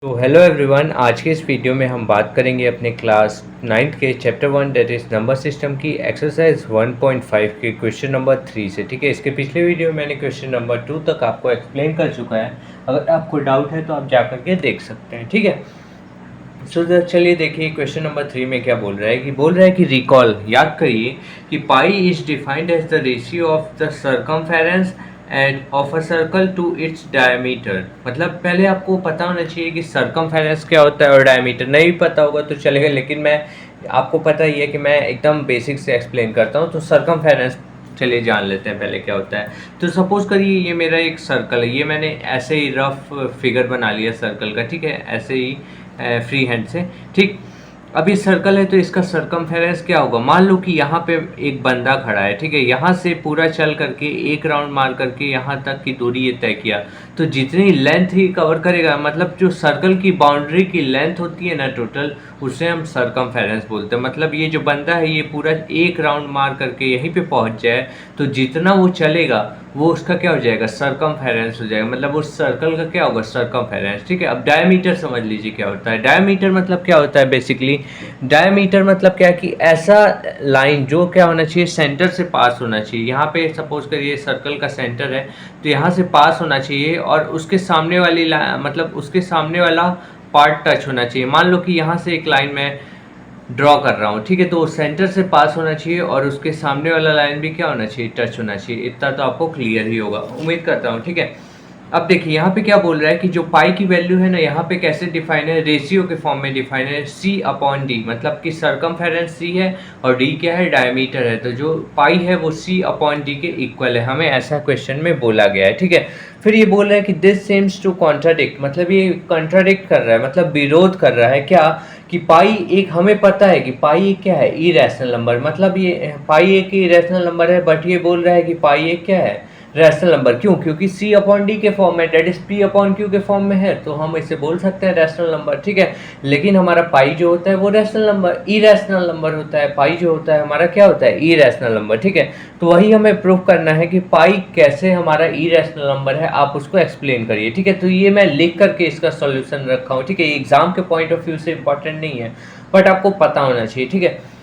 तो hello everyone, आज के इस वीडियो में हम बात करेंगे अपने क्लास 9th के chapter 1 that is number system की एक्सरसाइज 1.5 के क्वेश्चन नंबर 3 से। ठीक है, इसके पिछले वीडियो में मैंने क्वेश्चन नंबर 2 तक आपको एक्सप्लेन कर चुका है। अगर आपको डाउट है तो आप जा करके देख सकते हैं। ठीक है, सो चलिए देखिए क्वेश्चन नंबर 3 में क्या बोल रहा है कि रिकॉल, याद करिए कि pi is defined as the ratio of the circumference and of a circle to its diameter. मतलब पहले आपको पता होना चाहिए कि सर्कमफेरेंस क्या होता है और डायमीटर। नहीं पता होगा तो चलेगा, लेकिन मैं आपको पता ही है कि मैं एकदम बेसिक से एक्सप्लेन करता हूँ। तो सर्कमफेरेंस चलिए जान लेते हैं पहले क्या होता है। तो सपोज करिए ये मेरा एक सर्कल है, ये मैंने ऐसे ही रफ फिगर बना लिया सर्कल का। ठीक है, ऐसे ही फ्री हैंड से। ठीक, अब ये सर्कल है तो इसका सर्कमफेरेंस क्या होगा। मान लो कि यहाँ पे एक बंदा खड़ा है। ठीक है, यहाँ से पूरा चल करके एक राउंड मार करके यहाँ तक की दूरी ये तय किया, तो जितनी लेंथ ही कवर करेगा, मतलब जो सर्कल की बाउंड्री की लेंथ होती है ना टोटल, उसे हम सर्कमफेरेंस बोलते हैं। मतलब ये जो बंदा है ये पूरा एक राउंड मार करके यहीं पे पहुँच जाए तो जितना वो चलेगा वो उसका क्या हो जाएगा, सर्कमफेरेंस हो जाएगा। मतलब उस सर्कल का क्या होगा, सर्कमफेरेंस। ठीक है, अब डायमीटर समझ लीजिए क्या होता है। डायमीटर मतलब क्या होता है, बेसिकली डायमीटर मतलब क्या कि ऐसा लाइन जो क्या होना चाहिए, सेंटर से पास होना चाहिए। यहाँ पे सपोज करिए सर्कल का सेंटर है तो यहाँ से पास होना चाहिए और उसके सामने वाली मतलब उसके सामने वाला पार्ट टच होना चाहिए। मान लो कि यहाँ से एक लाइन में ड्रॉ कर रहा हूँ। ठीक है, तो सेंटर से पास होना चाहिए और उसके सामने वाला लाइन भी क्या होना चाहिए, टच होना चाहिए। इतना तो आपको क्लियर ही होगा, उम्मीद करता हूँ। ठीक है, अब देखिए यहाँ पे क्या बोल रहा है कि जो पाई की वैल्यू है ना, यहाँ पे कैसे डिफाइन है, रेशियो के फॉर्म में डिफाइन है, सी अपॉन डी। मतलब कि सर्कमफेरेंस सी है और डी क्या है, डायमीटर है। तो जो पाई है वो सी अपॉन डी के इक्वल है, हमें ऐसा क्वेश्चन में बोला गया है। ठीक है, फिर ये बोल रहा है कि दिस सेम्स टू कॉन्ट्राडिक्ट, मतलब ये कॉन्ट्राडिक्ट कर रहा है, मतलब विरोध कर रहा है क्या, कि पाई एक, हमें पता है कि पाई एक क्या है, इरेशनल नंबर। मतलब ये पाई एक इरेशनल नंबर है, बट ये बोल रहा है कि पाई एक क्या है, रैशनल नंबर। क्यों? क्योंकि सी अपॉन डी के फॉर्म में, that is P upon Q के फॉर्म में है, तो हम इसे बोल सकते हैं रैशनल नंबर। ठीक है, लेकिन हमारा पाई जो होता है वो रैशनल नंबर, इरेशनल नंबर होता है। पाई जो होता है हमारा क्या होता है, इरेशनल नंबर। ठीक है, तो वही हमें प्रूव करना है कि पाई कैसे हमारा इरेशनल नंबर है, आप उसको एक्सप्लेन करिए। ठीक है, तो ये मैं लिख करके इसका सॉल्यूशन रखा हूँ। ठीक है, एग्जाम के पॉइंट ऑफ व्यू से इंपॉर्टेंट नहीं है, बट आपको पता होना चाहिए। ठीक है,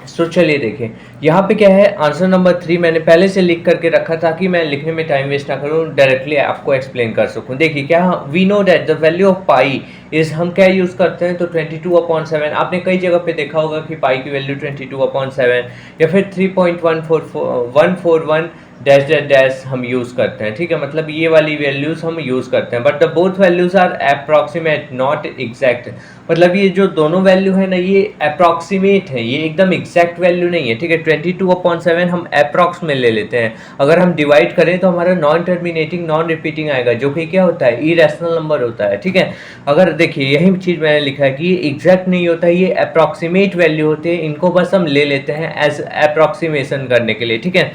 तो चलिए देखिए यहाँ पे क्या है, आंसर नंबर 3 मैंने पहले से लिख करके रखा ताकि मैं लिखने में टाइम वेस्ट ना करूँ, डायरेक्टली आपको एक्सप्लेन कर सकूँ। देखिए क्या, we know that the value of pi is, हम क्या यूज़ करते हैं, तो 22/7। आपने कई जगह पे देखा होगा कि पाई की वैल्यू 22/7 या फिर 3.141 डैश डैश डैश हम यूज़ करते हैं। ठीक है, मतलब ये वाली वैल्यूज़ हम यूज़ करते हैं, but the both values are approximate not exact. मतलब ये जो दोनों वैल्यू है ना, ये अप्रॉक्सीमेट है, ये एकदम एग्जैक्ट वैल्यू नहीं है। ठीक है, 22/7 हम अप्रॉक्स में ले लेते हैं। अगर हम डिवाइड करें तो हमारा नॉन टर्मिनेटिंग नॉन रिपीटिंग आएगा, जो कि क्या होता है, इरेशनल नंबर होता है। ठीक है, अगर देखिए यही चीज़ मैंने लिखा है कि ये एग्जैक्ट नहीं होता है, ये अप्रॉक्सीमेट वैल्यू होते हैं, इनको बस हम ले लेते हैं एज अप्रॉक्सीमेशन करने के लिए। ठीक है,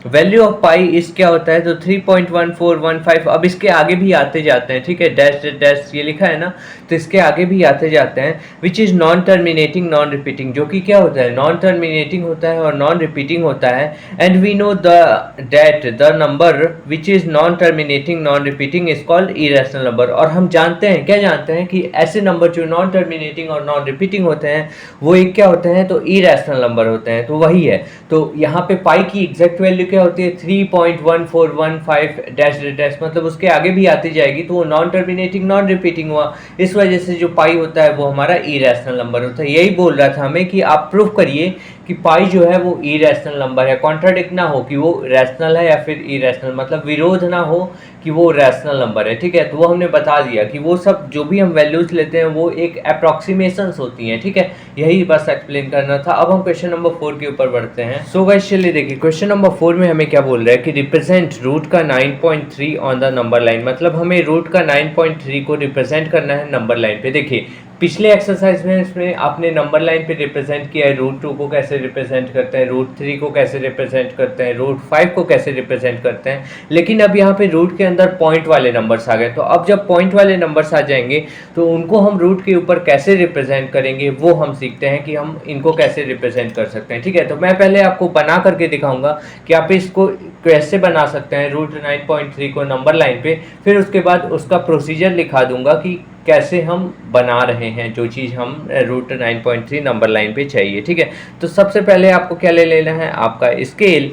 वैल्यू ऑफ पाई इस क्या होता है, तो 3.1415। अब इसके आगे भी आते जाते हैं। ठीक है, डैश डैश ये लिखा है ना, तो इसके आगे भी आते जाते हैं, विच is non terminating non repeating, जो कि क्या होता है, नॉन टर्मिनेटिंग होता है और नॉन रिपीटिंग होता है। And we know that the number which is non terminating non repeating is called irrational number. और हम जानते हैं, क्या जानते हैं, कि ऐसे नंबर जो नॉन टर्मिनेटिंग और नॉन रिपीटिंग होते हैं वो एक क्या होते हैं, तो इरेशनल नंबर होते हैं। तो वही है, तो यहाँ पे पाई की एग्जैक्ट वैल्यू क्या होती है, 3.1415 डैश डैश, मतलब उसके आगे भी आती जाएगी तो वो नॉन टर्मिनेटिंग नॉन रिपीटिंग हुआ। इस वजह से जो पाई होता है वो हमारा इरेशनल नंबर होता है। यही बोल रहा था हमें कि आप प्रूफ करिए कि पाई जो है वो इरेशनल नंबर है, कॉन्ट्राडिक्ट ना हो कि वो रैशनल है या फिर इरेशनल, मतलब विरोध ना हो कि वो रैशनल नंबर है। ठीक है, तो वो हमने बता दिया कि वो सब जो भी हम वैल्यूज लेते हैं वो एक अप्रॉक्सीमेशंस होती हैं। ठीक है, यही बस एक्सप्लेन करना था। अब हम क्वेश्चन नंबर 4 के ऊपर बढ़ते हैं। सो गाइस चलिए देखिए क्वेश्चन नंबर 4 में हमें क्या बोल रहा है कि रिप्रेजेंट रूट का 9.3 ऑन द नंबर लाइन। मतलब हमें रूट का 9.3 को रिप्रेजेंट करना है नंबर लाइन पे। देखिए पिछले एक्सरसाइज में इसमें आपने नंबर लाइन पे रिप्रेजेंट किया है, √2 को कैसे रिप्रेजेंट करते हैं, √3 को कैसे रिप्रेजेंट करते हैं, √5 को कैसे रिप्रेजेंट करते हैं। लेकिन अब यहाँ पे रूट के अंदर पॉइंट वाले नंबर्स आ गए, तो अब जब पॉइंट वाले नंबर्स आ जाएंगे तो उनको हम रूट के ऊपर कैसे रिप्रेजेंट करेंगे वो हम सीखते हैं कि हम इनको कैसे रिप्रेजेंट कर सकते हैं। ठीक है, तो मैं पहले आपको बना करके दिखाऊंगा कि आप इसको कैसे बना सकते हैं रूट 9.3 को नंबर लाइन पे, फिर उसके बाद उसका प्रोसीजर लिखा दूंगा कि कैसे हम बना रहे हैं जो चीज़ हम रूट 9.3 नंबर लाइन पे चाहिए। ठीक है, तो सबसे पहले आपको क्या ले लेना है, आपका स्केल,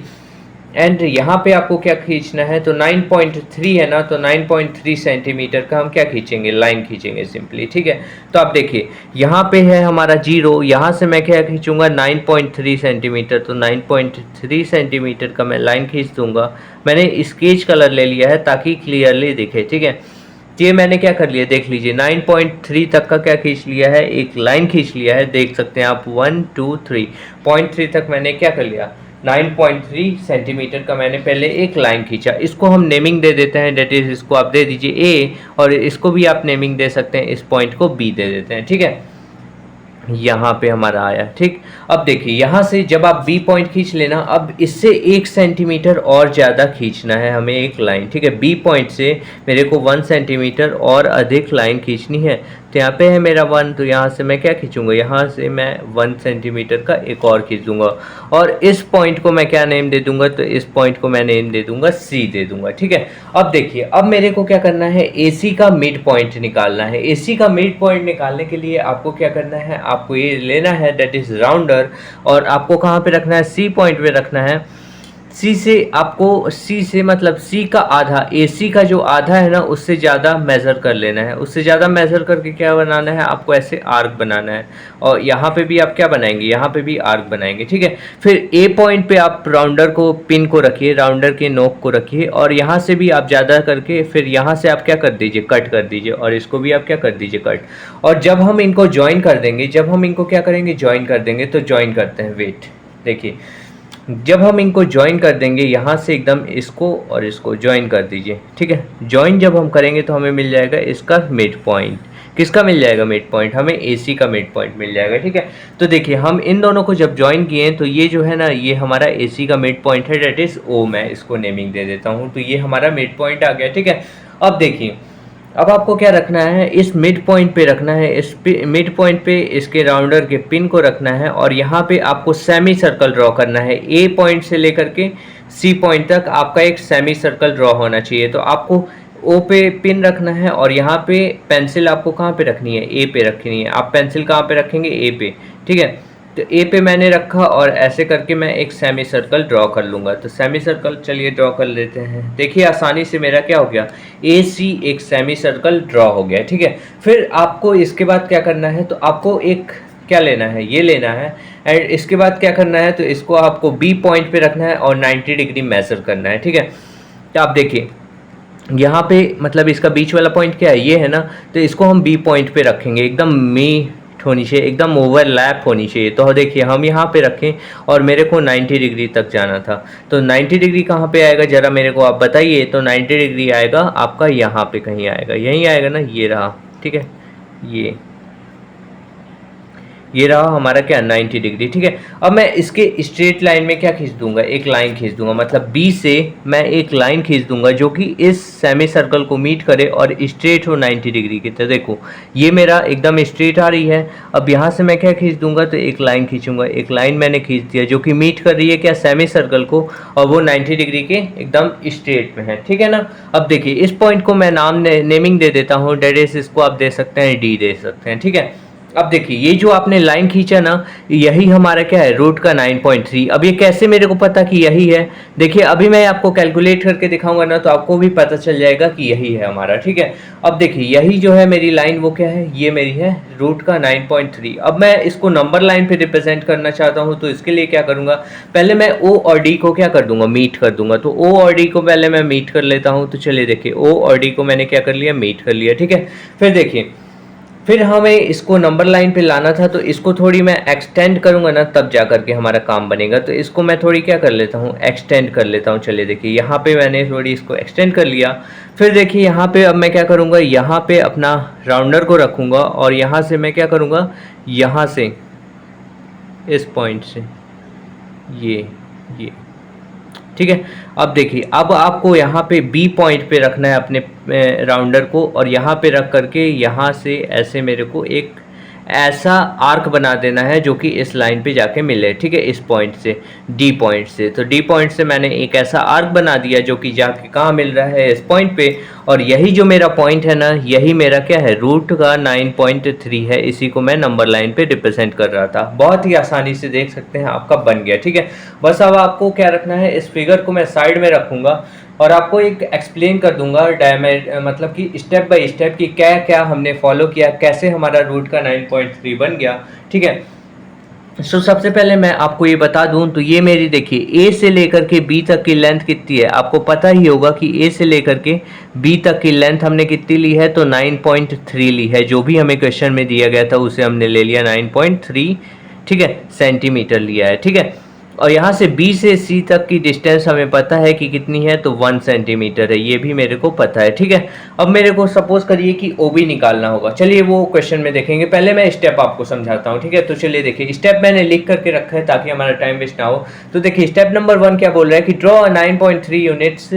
एंड यहाँ पे आपको क्या खींचना है, तो 9.3 है ना, तो 9.3 सेंटीमीटर का हम क्या खींचेंगे, लाइन खींचेंगे सिंपली। ठीक है, तो आप देखिए यहाँ पे है हमारा 0, यहाँ से मैं क्या खींचूंगा 9.3 सेंटीमीटर, तो 9.3 सेंटीमीटर का मैं लाइन खींच दूंगा। मैंने स्केच कलर ले लिया है ताकि क्लियरली दिखे। ठीक है, ये मैंने क्या कर लिया, देख लीजिए 9.3 तक का क्या खींच लिया है, एक लाइन खींच लिया है, देख सकते हैं आप 1 2 3 0.3 तक मैंने क्या कर लिया, 9.3 सेंटीमीटर का मैंने पहले एक लाइन खींचा। इसको हम नेमिंग दे देते हैं, डेट इज इसको आप दे दीजिए ए, और इसको भी आप नेमिंग दे सकते हैं, इस पॉइंट को बी दे देते हैं। ठीक है, यहाँ पे हमारा आया। ठीक, अब देखिए यहाँ से जब आप बी पॉइंट खींच लेना, अब इससे 1 सेंटीमीटर और ज़्यादा खींचना है हमें एक लाइन। ठीक है, बी पॉइंट से मेरे को 1 सेंटीमीटर और अधिक लाइन खींचनी है। तो यहाँ पे है मेरा 1, तो यहाँ से मैं क्या खींचूंगा, यहाँ से मैं 1 सेंटीमीटर का एक और खींच दूंगा, और इस पॉइंट को मैं क्या नेम दे दूंगा, तो इस पॉइंट को मैं नेम दे दूंगा सी दे दूंगा। ठीक है, अब देखिए अब मेरे को क्या करना है, एसी का मिड पॉइंट निकालना है। एसी का मिड पॉइंट निकालने के लिए आपको क्या करना है, आपको ये लेना है दैट इज राउंडर, और आपको कहाँ पे रखना है, सी पॉइंट पे रखना है। सी से आपको, सी से मतलब सी का आधा, एसी का जो आधा है ना उससे ज़्यादा मेज़र कर लेना है। उससे ज़्यादा मेज़र करके क्या बनाना है, आपको ऐसे आर्क बनाना है, और यहाँ पे भी आप क्या बनाएंगे, यहाँ पे भी आर्क बनाएंगे। ठीक है, फिर ए पॉइंट पे आप राउंडर को, पिन को रखिए, राउंडर के नोक को रखिए, और यहाँ से भी आप ज़्यादा करके फिर यहाँ से आप क्या कर दीजिए, कट कर दीजिए, और इसको भी आप क्या कर दीजिए, कट। और जब हम इनको ज्वाइन कर देंगे, जब हम इनको क्या करेंगे, ज्वाइन कर देंगे, तो ज्वाइन करते हैं, वेट देखिए, जब हम इनको ज्वाइन कर देंगे यहाँ से एकदम इसको और इसको ज्वाइन कर दीजिए। ठीक है, ज्वाइन जब हम करेंगे तो हमें मिल जाएगा इसका मिड पॉइंट। किसका मिल जाएगा मिड पॉइंट, हमें एसी का मिड पॉइंट मिल जाएगा। ठीक है, तो देखिए हम इन दोनों को जब ज्वाइन किए हैं तो ये जो है ना, ये हमारा एसी का मिड पॉइंट है, डेट इज ओ, मैं इसको नेमिंग दे देता हूँ, तो ये हमारा मिड पॉइंट आ गया। ठीक है, अब देखिए अब आपको क्या रखना है, इस मिड पॉइंट पे रखना है, इस मिड पॉइंट पे इसके राउंडर के पिन को रखना है, और यहाँ पे आपको सेमी सर्कल ड्रॉ करना है। ए पॉइंट से लेकर के सी पॉइंट तक आपका एक सेमी सर्कल ड्रॉ होना चाहिए। तो आपको ओ पे पिन रखना है, और यहाँ पे पेंसिल आपको कहाँ पे रखनी है, ए पे रखनी है। आप पेंसिल कहाँ पे रखेंगे, ए पे। ठीक है, तो ए पे मैंने रखा, और ऐसे करके मैं एक सेमी सर्कल ड्रॉ कर लूँगा। तो सेमी सर्कल चलिए ड्रॉ कर लेते हैं। देखिए आसानी से मेरा क्या हो गया, ए सी एक सेमी सर्कल ड्रॉ हो गया। ठीक है, फिर आपको इसके बाद क्या करना है, तो आपको एक क्या लेना है, ये लेना है, एंड इसके बाद क्या करना है, तो इसको आपको बी पॉइंट पे रखना है और 90 डिग्री मेजर करना है। ठीक है, तो आप देखिए यहाँ पे मतलब इसका बीच वाला पॉइंट क्या है, ये है ना, तो इसको हम बी पॉइंट पे रखेंगे, एकदम मीट होनी चाहिए, एकदम ओवरलैप होनी चाहिए। तो देखिए हम यहाँ पे रखें, और मेरे को 90 डिग्री तक जाना था, तो 90 डिग्री कहाँ पे आएगा ज़रा मेरे को आप बताइए। तो 90 डिग्री आएगा आपका यहाँ पे कहीं आएगा, यहीं आएगा ना, ये रहा। ठीक है, ये रहा हमारा क्या, 90 डिग्री। ठीक है, अब मैं इसके स्ट्रेट लाइन में क्या खींच दूंगा, एक लाइन खींच दूंगा, मतलब बी से मैं एक लाइन खींच दूंगा जो कि इस सेमी सर्कल को मीट करे और स्ट्रेट हो 90 डिग्री की। तो देखो ये मेरा एकदम स्ट्रेट आ रही है। अब यहाँ से मैं क्या खींच दूंगा, तो एक लाइन खींचूंगा, एक लाइन मैंने खींच दिया जो कि मीट कर रही है क्या, सेमी सर्कल को, और वो 90 डिग्री के एकदम स्ट्रेट में है। ठीक है ना, अब देखिए इस पॉइंट को मैं नाम नेमिंग दे देता हूँ, डेट इज इसको आप दे सकते हैं डी दे सकते हैं। ठीक है, अब देखिए ये जो आपने लाइन खींचा ना, यही हमारा क्या है, रूट का 9.3। अब ये कैसे मेरे को पता कि यही है, देखिए अभी मैं आपको कैलकुलेट करके दिखाऊंगा ना, तो आपको भी पता चल जाएगा कि यही है हमारा। ठीक है, अब देखिए यही जो है मेरी लाइन, वो क्या है, ये मेरी है रूट का 9.3। अब मैं इसको नंबर लाइन पे रिप्रेजेंट करना चाहता हूँ, तो इसके लिए क्या करूँगा, पहले मैं ओ और डी को क्या कर दूंगा, मीट कर दूंगा। तो ओ और डी को पहले मैं मीट कर लेता हूँ। तो चलिए देखिए ओ और डी को मैंने क्या कर लिया, मीट कर लिया। ठीक है, फिर देखिए फिर हमें इसको नंबर लाइन पे लाना था, तो इसको थोड़ी मैं एक्सटेंड करूंगा ना, तब जा करके हमारा काम बनेगा। तो इसको मैं थोड़ी क्या कर लेता हूँ, एक्सटेंड कर लेता हूँ। चलिए देखिए यहाँ पे मैंने थोड़ी इसको एक्सटेंड कर लिया। फिर देखिए यहाँ पे अब मैं क्या करूँगा, यहाँ पे अपना राउंडर को रखूँगा, और यहाँ से मैं क्या करूँगा, यहाँ से इस पॉइंट से ये ठीक है। अब देखिए अब आपको यहाँ पे बी पॉइंट पे रखना है अपने राउंडर को, और यहाँ पे रख करके यहाँ से ऐसे मेरे को एक ऐसा आर्क बना देना है जो कि इस लाइन पे जाके मिले, ठीक है, इस पॉइंट से, डी पॉइंट से। तो डी पॉइंट से मैंने एक ऐसा आर्क बना दिया जो कि जाके कहाँ मिल रहा है, इस पॉइंट पे। और यही जो मेरा पॉइंट है ना, यही मेरा क्या है, रूट का 9.3 है। इसी को मैं नंबर लाइन पे रिप्रेजेंट कर रहा था। बहुत ही आसानी से देख सकते हैं आपका बन गया, ठीक है। बस अब आपको क्या रखना है, इस फिगर को मैं साइड में रखूंगा और आपको एक एक्सप्लेन कर दूंगा मतलब कि स्टेप बाय स्टेप कि क्या क्या हमने फॉलो किया, कैसे हमारा रूट का 9.3 बन गया, ठीक है। सबसे पहले मैं आपको ये बता दूं तो ये मेरी देखिए ए से लेकर के बी तक की लेंथ कितनी है, आपको पता ही होगा कि ए से लेकर के बी तक की लेंथ हमने कितनी ली है, तो 9.3 ली है। जो भी हमें क्वेश्चन में दिया गया था उसे हमने ले लिया 9.3, ठीक है, सेंटीमीटर लिया है, ठीक है। और यहाँ से बी से सी तक की डिस्टेंस हमें पता है कि कितनी है, तो 1 सेंटीमीटर है, ये भी मेरे को पता है, ठीक है। अब मेरे को सपोज करिए कि ओ बी निकालना होगा। चलिए वो क्वेश्चन में देखेंगे, पहले मैं स्टेप आपको समझाता हूँ, ठीक है। तो चलिए देखिए, स्टेप मैंने लिख करके रखा है ताकि हमारा टाइम वेस्ट ना हो। तो देखिए स्टेप नंबर 1 क्या बोल रहा है कि draw 9.3 units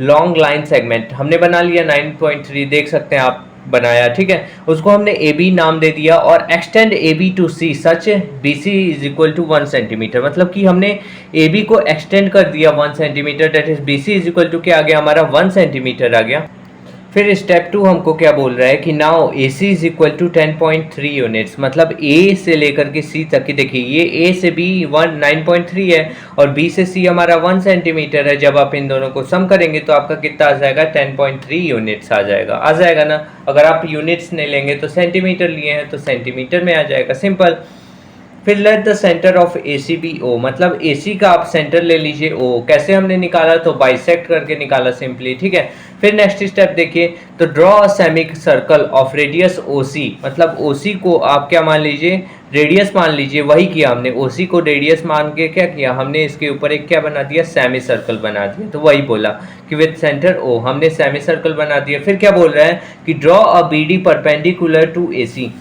long line segment. हमने बना लिया 9.3, देख सकते हैं आप, बनाया, ठीक है। उसको हमने ए बी नाम दे दिया और extend A B to C such B C is equal to 1 centimetre. मतलब कि हमने ए बी को एक्सटेंड कर दिया 1 centimetre, that is B C is equal to क्या आ गया हमारा, 1 सेंटीमीटर आ गया। फिर स्टेप 2 हमको क्या बोल रहा है कि now A C is equal to 10.3 units. मतलब ए से लेकर के सी तक की, देखिए ये ए से बी 9.3 है और बी से सी हमारा 1 सेंटीमीटर है। जब आप इन दोनों को सम करेंगे तो आपका कितना आ जाएगा, 10.3 यूनिट्स आ जाएगा ना। अगर आप यूनिट्स नहीं लेंगे तो सेंटीमीटर लिए हैं तो सेंटीमीटर में आ जाएगा, सिंपल। फिर let the centre of A C B O, मतलब ए सी का आप सेंटर ले लीजिए ओ। कैसे हमने निकाला, तो बाइसेक्ट करके निकाला सिंपली, ठीक है। फिर नेक्स्ट स्टेप देखिए, तो draw a semicircle of radius O C. मतलब ओ सी को आप क्या मान लीजिए, रेडियस मान लीजिए। वही किया हमने, ओ सी को रेडियस मान के क्या किया हमने, इसके ऊपर एक क्या बना दिया, सेमी सर्कल बना दिया। तो वही बोला कि विद सेंटर ओ हमने सेमी सर्कल बना दिया। फिर क्या बोल रहा है कि draw a B D perpendicular to A C.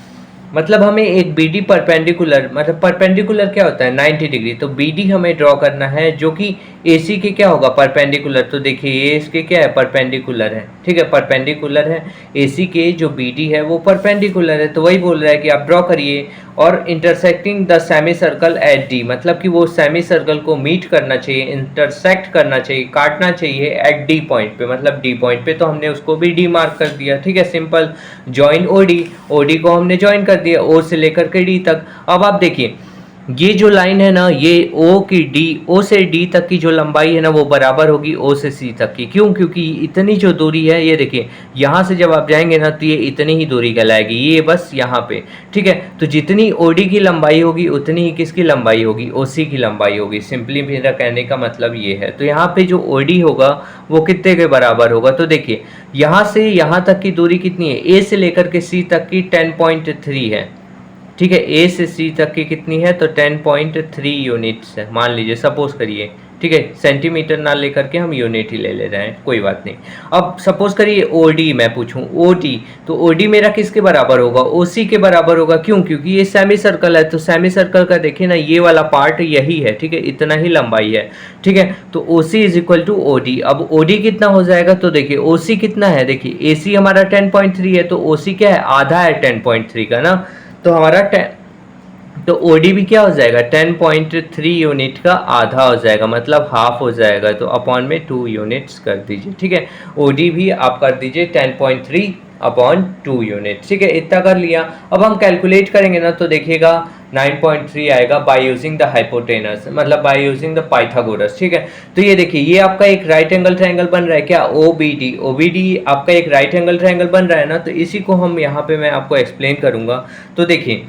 मतलब हमें एक बी डी परपेंडिकुलर, मतलब परपेंडिकुलर क्या होता है, 90 डिग्री। तो बी डी हमें ड्रॉ करना है जो कि ए सी के क्या होगा, परपेंडिकुलर। तो देखिए ये इसके क्या है, परपेंडिकुलर है, ठीक है, परपेंडिकुलर है। ए सी के जो बी डी है वो परपेंडिकुलर है। तो वही बोल रहा है कि आप ड्रॉ करिए और intersecting the semi circle eight D. मतलब कि वो सेमी सर्कल को मीट करना चाहिए, इंटरसेक्ट करना चाहिए, काटना चाहिए एट डी पॉइंट पे। मतलब डी पॉइंट पे तो हमने उसको भी डी मार्क कर दिया, ठीक है, simple. Join O D, O D को हमने ज्वाइन कर दिया ओ से लेकर के डी तक। अब आप देखिए ये जो लाइन है ना, ये ओ की डी, ओ से डी तक की जो लंबाई है ना वो बराबर होगी ओ से सी तक की। क्यों, क्योंकि इतनी जो दूरी है, ये देखिए यहाँ से जब आप जाएंगे ना तो ये इतनी ही दूरी कहलाएगी, ये बस यहाँ पे, ठीक है। तो जितनी ओडी की लंबाई होगी उतनी ही किसकी लंबाई होगी, ओसी की लंबाई होगी। सिंपली मेरा कहने का मतलब ये है। तो यहाँ पे जो ओडी होगा वो कितने के बराबर होगा, तो देखिए यहाँ से यहाँ तक की दूरी कितनी है, ए से लेकर के सी तक की 10.3 है, ठीक है। ए से सी तक की कितनी है, तो 10.3 यूनिट्स है, मान लीजिए, सपोज करिए, ठीक है। सेंटीमीटर ना लेकर के हम यूनिट ही ले रहे हैं, कोई बात नहीं। अब सपोज करिए ओडी मैं पूछूं, ओडी, तो ओडी मेरा किसके बराबर होगा, ओसी के बराबर होगा। क्यों, क्योंकि ये सेमी सर्कल है। तो सेमी सर्कल का देखिए ना, ये वाला पार्ट यही है, ठीक है, इतना ही लंबाई है, ठीक है। तो OC is equal to OD. अब ओडी कितना हो जाएगा, तो देखिए ओसी कितना है, देखिए एसी हमारा 10.3 है, तो ओसी क्या है, आधा है 10.3 का ना। तो हमारा तो ओडी भी क्या हो जाएगा, 10.3 यूनिट का आधा हो जाएगा, मतलब हाफ हो जाएगा। तो अपॉन में 2 यूनिट्स कर दीजिए, ठीक है। ओडी भी आप कर दीजिए 10.3 अपॉन 2 यूनिट, ठीक है, इतना कर लिया। अब हम कैलकुलेट करेंगे ना तो देखिएगा 9.3 आएगा बाय यूजिंग द हाइपोटेनस, मतलब बाय यूजिंग द पाइथागोरस, ठीक है। तो ये देखिए ये आपका एक राइट एंगल ट्रायंगल बन रहा है क्या, ओबीडी। ओबीडी आपका एक राइट एंगल ट्रायंगल बन रहा है ना। तो इसी को हम यहाँ पे मैं आपको एक्सप्लेन करूंगा। तो देखिए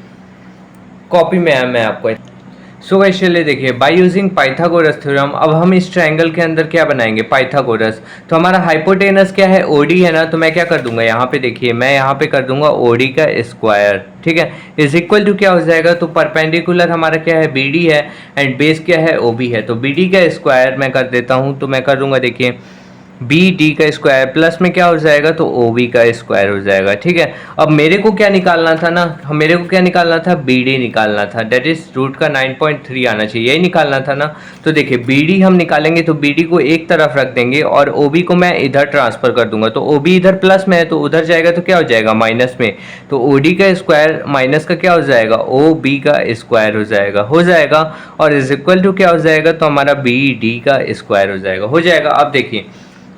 कॉपी में है मैं आपको। सो गाइस चलिए देखिए, बाय यूजिंग पाइथागोरस थ्योरम अब हम इस ट्रायंगल के अंदर क्या बनाएंगे, पाइथागोरस। तो हमारा हाइपोटेनस क्या है, ओडी है ना। तो मैं क्या कर दूंगा, यहाँ पे देखिए मैं यहाँ पे कर दूंगा ओडी का स्क्वायर, ठीक है, इज इक्वल टू क्या हो जाएगा, तो परपेंडिकुलर हमारा क्या है, बीडी है, एंड बेस क्या है, ओबी है। तो बीडी का स्क्वायर मैं कर देता हूँ, तो मैं कर दूंगा देखिए बी डी का स्क्वायर प्लस में क्या हो जाएगा, तो ओ बी का स्क्वायर हो जाएगा। ठीक है, अब मेरे को क्या निकालना था ना, मेरे को क्या निकालना था, बी डी निकालना था, डेट इज रूट का 9.3 आना चाहिए, यही निकालना था ना। तो देखिए बी डी हम निकालेंगे तो बी डी को एक तरफ रख देंगे और ओ बी को मैं इधर ट्रांसफर कर दूंगा, तो ओ बी इधर प्लस में है तो उधर जाएगा तो क्या हो जाएगा माइनस में, तो ओ डी का स्क्वायर माइनस का क्या हो जाएगा, ओ बी का स्क्वायर हो जाएगा और इज इक्वल टू क्या हो जाएगा, तो हमारा बी डी का स्क्वायर हो जाएगा। अब देखिए,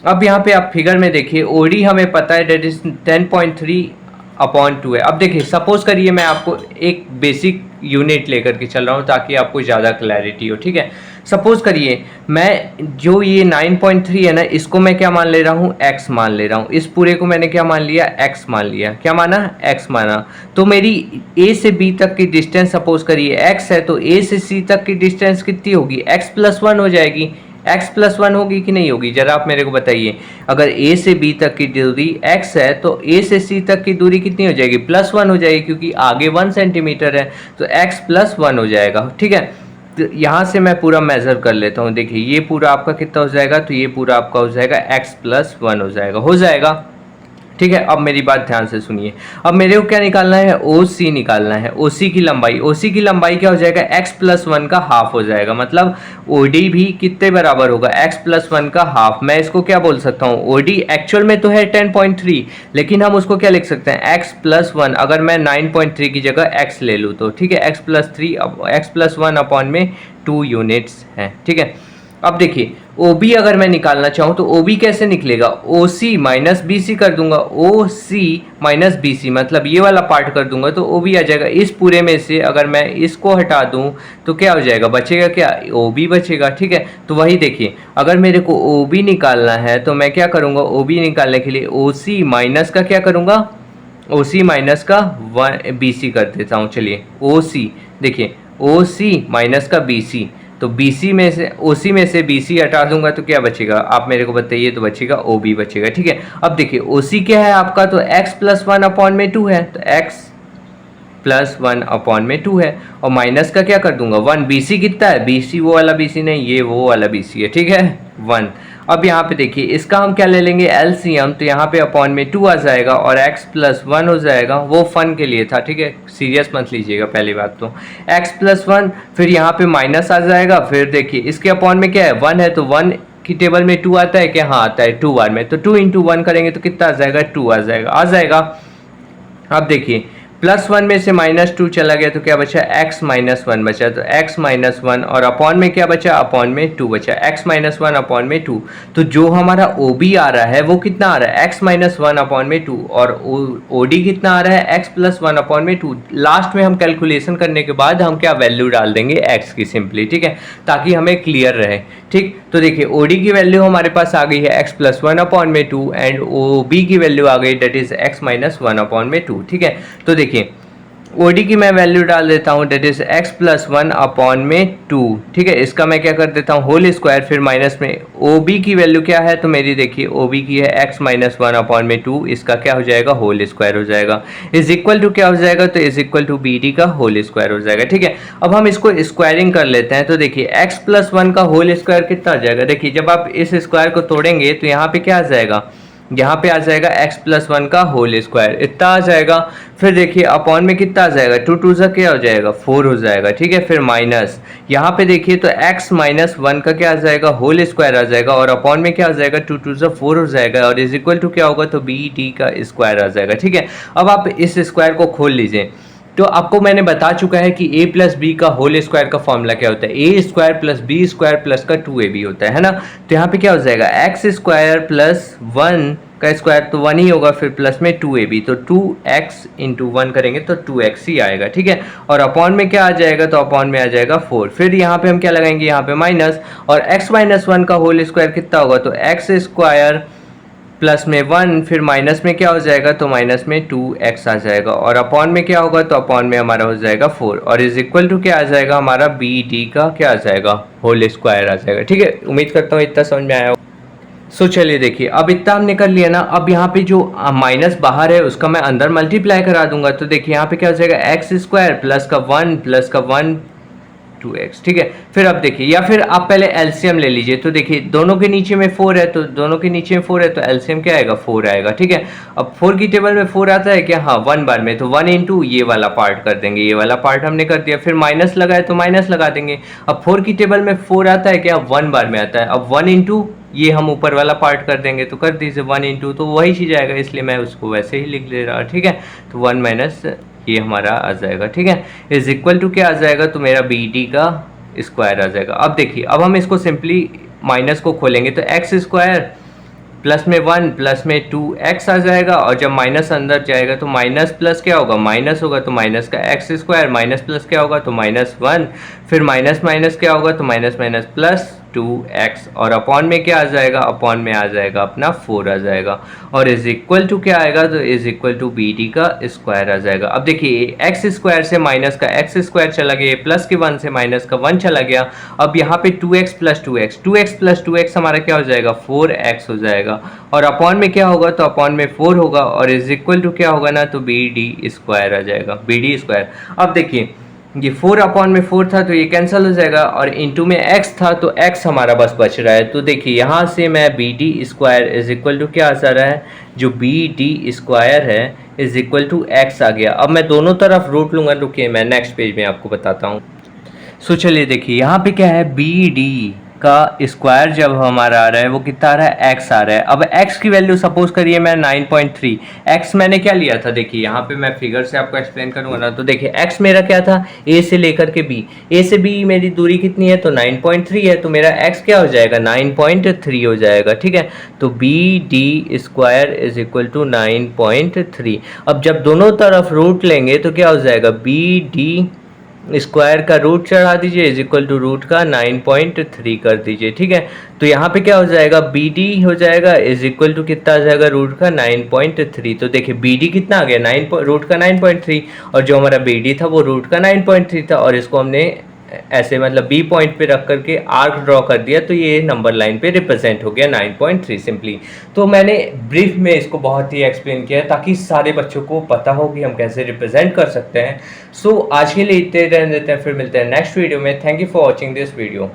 अब यहाँ पे आप फिगर में देखिए ओडी हमें पता है डेट इज 10.3/2 है। अब देखिए सपोज करिए मैं आपको एक बेसिक यूनिट लेकर के चल रहा हूँ ताकि आपको ज़्यादा क्लैरिटी हो। ठीक है, सपोज करिए मैं जो ये 9.3 है ना, इसको मैं क्या मान ले रहा हूँ, x मान ले रहा हूँ। इस पूरे को मैंने क्या मान लिया, x मान लिया। क्या माना, x माना। तो मेरी a से b तक की डिस्टेंस सपोज करिए x है, तो a से c तक की डिस्टेंस कितनी होगी, x+1 हो जाएगी। x+1 होगी कि नहीं होगी, जरा आप मेरे को बताइए। अगर a से b तक की दूरी x है तो a से c तक की दूरी कितनी हो जाएगी, +1 हो जाएगी, क्योंकि आगे 1 सेंटीमीटर है तो x+1 हो जाएगा। ठीक है, तो यहाँ से मैं पूरा मेजर कर लेता हूँ। देखिए ये पूरा आपका कितना हो जाएगा, तो ये पूरा आपका हो जाएगा x+1 हो जाएगा। ठीक है, अब मेरी बात ध्यान से सुनिए। अब मेरे को क्या निकालना है, OC निकालना है, OC की लंबाई। OC की लंबाई क्या हो जाएगा, x+1 का हाफ हो जाएगा, मतलब OD भी कितने बराबर होगा, x+1 का हाफ। मैं इसको क्या बोल सकता हूँ, OD एक्चुअल में तो है 10.3, लेकिन हम उसको क्या लिख सकते हैं, x+1। अगर मैं 9.3 की जगह x ले लूँ तो ठीक है, x+1 अपॉन में 2 यूनिट्स हैं। ठीक है, अब देखिए OB अगर मैं निकालना चाहूँ तो OB कैसे निकलेगा, OC माइनस BC कर दूंगा, OC माइनस BC मतलब ये वाला पार्ट कर दूंगा तो OB आ जाएगा। इस पूरे में से अगर मैं इसको हटा दूं तो क्या हो जाएगा, बचेगा क्या, OB बचेगा। ठीक है, तो वही देखिए अगर मेरे को OB निकालना है तो मैं क्या करूँगा, OB निकालने के लिए OC माइनस का क्या करूँगा, OC माइनस का BC कर देता हूँ। चलिए OC देखिए, OC माइनस का BC, तो BC में से OC में से BC हटा दूंगा तो क्या बचेगा, आप मेरे को बताइए, तो बचेगा OB बचेगा। ठीक है, अब देखिए OC क्या है आपका, तो x+1/2 है, तो x+1/2 है और माइनस का क्या कर दूंगा 1। BC कितना है, BC वो वाला BC नहीं, ये वो वाला BC है। ठीक है 1। अब यहाँ पे देखिए इसका हम क्या ले लेंगे, LCM, तो यहाँ पे अपॉन में 2 आ जाएगा और x+1 हो जाएगा। वो फन के लिए था, ठीक है, सीरियस मत लीजिएगा पहली बात तो। x+1 फिर यहाँ पे माइनस आ जाएगा, फिर देखिए इसके अपॉन में क्या है 1 है, तो 1 की टेबल में 2 आता है क्या, हाँ आता है 2 बार में, तो 2 × 1 करेंगे तो कितना आ जाएगा, 2 आ जाएगा। अब देखिए +1 में से -2 चला गया तो क्या बचा, x-1 बचा, तो x-1 और अपॉन में क्या बचा, अपॉन में 2 बचा, x-1 अपॉन में 2। तो जो हमारा OB आ रहा है वो कितना आ रहा है, x-1 अपॉन में 2 और OD कितना आ रहा है, x+1 अपॉन में 2। लास्ट में हम कैलकुलेशन करने के बाद हम क्या वैल्यू डाल देंगे x की सिंपली, ठीक है, ताकि हमें क्लियर रहे। ठीक, तो देखिए OD की वैल्यू हमारे पास आ गई है x+1 अपॉन में 2 एंड OB की वैल्यू आ गई डेट इज x-1 अपॉन में 2। ठीक है, तो देखिए OD की मैं वैल्यू डाल देता हूँ डेट इज x+1 अपॉन में 2। ठीक है, इसका मैं क्या कर देता हूँ होल स्क्वायर, फिर माइनस में OB की वैल्यू क्या है, तो मेरी देखिए OB की है x-1 अपॉन में 2, इसका क्या हो जाएगा, होल स्क्वायर हो जाएगा, इज इक्वल टू क्या हो जाएगा, तो इज इक्वल टू BD का होल स्क्वायर हो जाएगा। ठीक है, अब हम इसको स्क्वायरिंग कर लेते हैं, तो देखिए x+1 का होल स्क्वायर कितना आ जाएगा, देखिए जब आप इस स्क्वायर को तोड़ेंगे तो यहाँ पे क्या आ जाएगा, यहाँ पे आ जाएगा x+1 का होल स्क्वायर, इतना आ जाएगा। फिर देखिए अपॉन में कितना आ जाएगा, 2 2 से क्या हो जाएगा, 4 हो जाएगा। ठीक है, फिर माइनस यहाँ पे देखिए तो x-1 का क्या आ जाएगा, होल स्क्वायर आ जाएगा और अपॉन में क्या आ जाएगा, 2 2 से 4 हो जाएगा और इज इक्वल टू क्या होगा, तो BD का स्क्वायर आ जाएगा। ठीक है, अब आप इस स्क्वायर को खोल लीजिए, तो आपको मैंने बता चुका है कि a+b का होल स्क्वायर का फॉर्मूला क्या होता है, a² + b² प्लस का 2ab होता है ना। तो यहाँ पे क्या हो जाएगा, x² + 1 का स्क्वायर तो 1 ही होगा, फिर प्लस में 2ab, तो 2x × 1 करेंगे तो 2x ही आएगा। ठीक है, और अपॉन में क्या आ जाएगा, तो अपॉन में आ जाएगा 4। फिर यहाँ पे हम क्या लगाएंगे, यहाँ पे माइनस, और x-1 का होल स्क्वायर कितना होगा, तो x² प्लस में 1, फिर माइनस में क्या हो जाएगा, तो माइनस में 2x आ जाएगा और अपॉन में क्या होगा, तो अपॉन में हमारा हो जाएगा 4 और इज इक्वल टू क्या आ जाएगा, हमारा BD का क्या आ जाएगा, होल स्क्वायर आ जाएगा। ठीक है, उम्मीद करता हूँ इतना समझ में आया। सो चलिए देखिए अब इतना हमने कर लिया ना, अब यहाँ पे जो माइनस बाहर है उसका मैं अंदर मल्टीप्लाई करा दूंगा, तो देखिए यहाँ पे क्या हो जाएगा, x² प्लस का 1 प्लस का 1 2x, ठीक है। फिर अब देखिए, या फिर आप पहले एलसीएम ले लीजिए। तो देखिए दोनों के नीचे में 4 है, तो दोनों के नीचे में 4 है, तो एलसीएम क्या आएगा, 4 आएगा, ठीक है। अब 4 की टेबल में 4 आता है क्या, हाँ 1 बार में, तो 1 इंटू ये वाला पार्ट कर देंगे, ये वाला पार्ट हमने कर दिया। फिर माइनस लगा है तो माइनस लगा देंगे। अब 4 की टेबल में 4 आता है क्या, 1 बार में आता है। अब 1 इंटू ये हम ऊपर वाला पार्ट कर देंगे, तो कर दीजिए 1 इंटू, तो वही चीज़ आएगा, इसलिए मैं उसको वैसे ही लिख ले रहा, ठीक है। तो 1 माइनस ये हमारा आ जाएगा, ठीक है, इज इक्वल टू क्या आ जाएगा, तो मेरा बी डी का स्क्वायर आ जाएगा। अब देखिए, अब हम इसको सिंपली माइनस को खोलेंगे तो एक्स स्क्वायर प्लस में 1 प्लस में 2x आ जाएगा, और जब माइनस अंदर जाएगा तो माइनस प्लस क्या होगा, माइनस होगा, तो माइनस का एक्स स्क्वायर, माइनस प्लस क्या होगा, तो -1, फिर माइनस माइनस क्या होगा, तो माइनस माइनस प्लस 2x, और अपॉन में क्या आ जाएगा, अपॉन में आ जाएगा अपना 4 आ जाएगा, और इज इक्वल टू क्या आएगा, तो is equal to B D का स्क्वायर आ जाएगा। अब देखिए एक्स स्क्वायर से माइनस का एक्स स्क्वायर चला गया, प्लस के 1 से माइनस का 1 चला गया। अब यहाँ पे 2x प्लस 2x हमारा क्या हो जाएगा, 4x हो जाएगा, और अपॉन में क्या होगा, तो अपॉन में 4 होगा, और इज इक्वल टू क्या होगा ना, तो बी डी स्क्वायर आ जाएगा, बी डी स्क्वायर। अब देखिए ये 4 अपॉन में 4 था तो ये कैंसिल हो जाएगा, और इंटू में x था तो x हमारा बस बच रहा है। तो देखिए यहाँ से मैं B D square is equal to क्या आ रहा है, जो बी डी स्क्वायर है इज इक्वल टू x आ गया। अब मैं दोनों तरफ रूट लूँगा, रुकिए मैं नेक्स्ट पेज में आपको बताता हूँ। सो चलिए देखिए यहाँ पे क्या है, बी डी का स्क्वायर जब हमारा आ रहा है वो कितना आ रहा है, x आ रहा है। अब x की वैल्यू सपोज करिए मैं 9.3, x मैंने क्या लिया था, देखिए यहाँ पे मैं फिगर से आपको एक्सप्लेन करूँगा ना। तो देखिए x मेरा क्या था, a से लेकर के b, a से b मेरी दूरी कितनी है, तो 9.3 है, तो मेरा x क्या हो जाएगा, 9.3 हो जाएगा, ठीक है। तो B D square is equal to 9.3। अब जब दोनों तरफ रूट लेंगे तो क्या हो जाएगा, बी डी स्क्वायर का रूट चढ़ा दीजिए इज इक्वल टू रूट का 9.3 कर दीजिए, ठीक है। तो यहाँ पे क्या हो जाएगा, बी डी हो जाएगा इज इक्वल टू कितना आ जाएगा, रूट का 9.3। तो देखिए बी डी कितना आ गया, रूट का 9.3, और जो हमारा बी डी था वो रूट का 9.3 था, और इसको हमने ऐसे मतलब बी पॉइंट पे रख करके आर्क ड्रॉ कर दिया, तो ये नंबर लाइन पे रिप्रेजेंट हो गया 9.3 सिंपली। तो मैंने ब्रीफ में इसको बहुत ही एक्सप्लेन किया है ताकि सारे बच्चों को पता हो कि हम कैसे रिप्रेजेंट कर सकते हैं। सो आज के लिए इतने रहने देते हैं, फिर मिलते हैं नेक्स्ट वीडियो में। Thank you for watching this video.